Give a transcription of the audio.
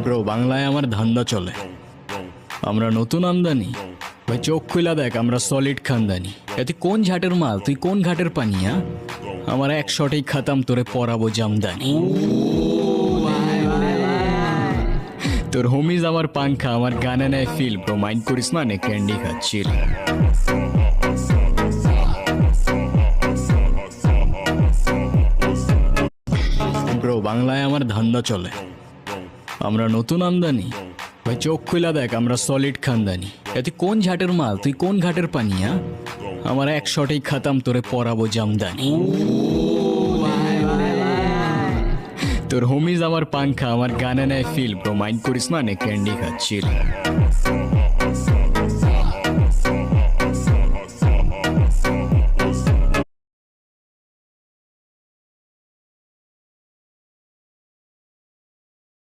Bro বাংলায় আমার ধান্দা চলে। আমরা নতুন আমদানি ভাই, চোখ খুলা দেখ, আমরা সলিড খানদানি। তুই কোন ঝাটের মাল, তুই কোন ঘাটের পানি? আমার এক শটেই খাতাম, তোরে পরাবো জামদানি। তোর হোমিজ আমার পাংখা, আমার গানে নেয় ফিল। ব্রো মাইন্ড করিস না, নে ক্যান্ডি খাচ্ছিল। ব্রো বাংলায় আমার ধান্দা চলে। আমরা নতুন আমদানি ভাই, চোখ খুলা দেখ, আমরা সলিড খানদানি। তুই কোন ঝাটের মাল, তুই কোন ঘাটের পানি? আমার এক শটেই খাতাম, তোরে পরাবো জামদানি। তোর হোমিজ আমার পাংখা, আমার গানে নেয় ফিল। ব্রো মাইন্ড করিস না, নে ক্যান্ডি খাচ্ছিল।